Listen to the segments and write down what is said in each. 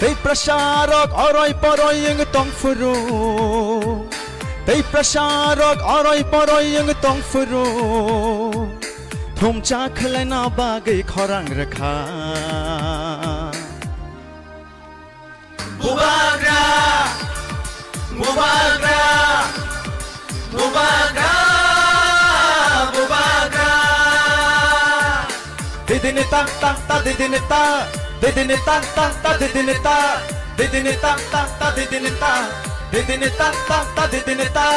Tei prasarok oroi poroi yang tong furu Tei prasarok oroi poroi yang tong furu Thum cha khlai na bagai khorang rakha Mubagra Mubagra Mubagra Mubagra Didine ta ta ta didine ta Didine ta ta ta didine ta Didine ta ta ta didine ta Didine ta ta ta didine ta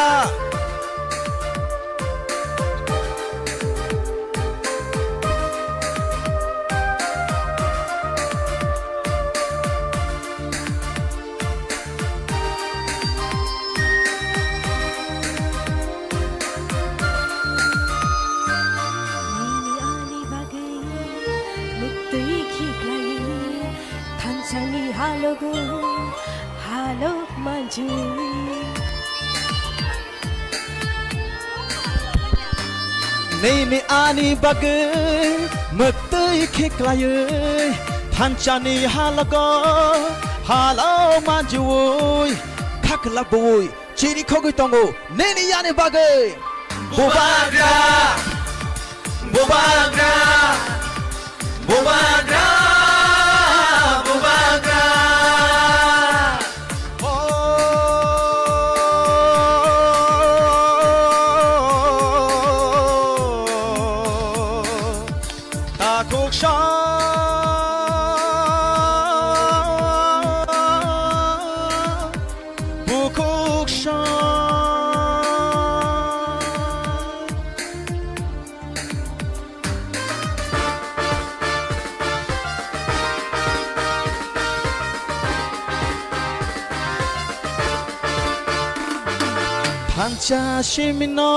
Halo maju Nini ani bagai Metai khiklaye Thanchani halago Halo maju Khakla boy Chiri khogui tongo Nini ani bagai Mubagra Mubagra Mubagra Mubagra Pancha shimino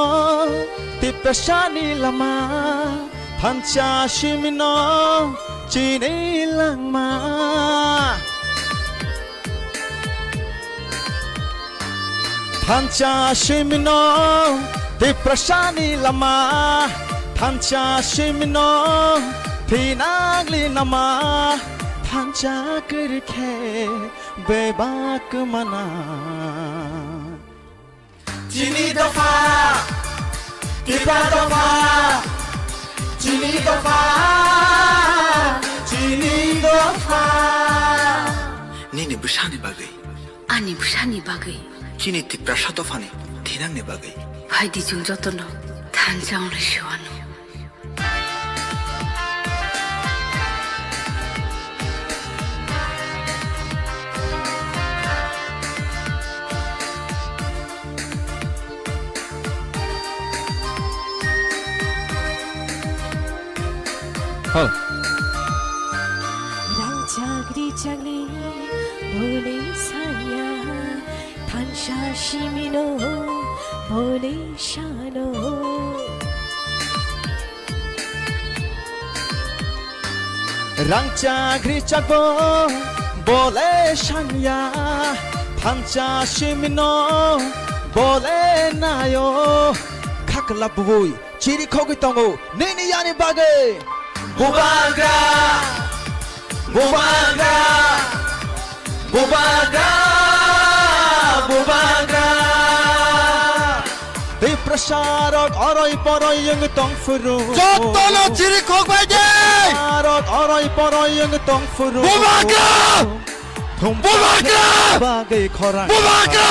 Tipashani lama Pancha shimino Chini langma Pancha shimino Tipashani lama Pancha shimino Pinagli nama Pancha kirke Bebak mana Chini dofa Tiba dofa Chini dofa Chini dofa Nini busani bagai Ani busani bagai Chini tipra shatofani Tinang ni bagai Haidi jung jotono Tanjang na shiwano Rang chagri chagli bole sanya Tansha shimino bole shano Rang chagri chagbo bole shanya Tansha shimino bole nayo Khakla boy chiri khogui tongo Nini yani bagai Mubagra Mubagra Mubagra Mubagra Tei prasarok oroi poroi yang tong furu Jotono chiri khogbai de Prasarok oroi poroi yang tong furu Mubagra Thum Mubagra bagai khorang Mubagra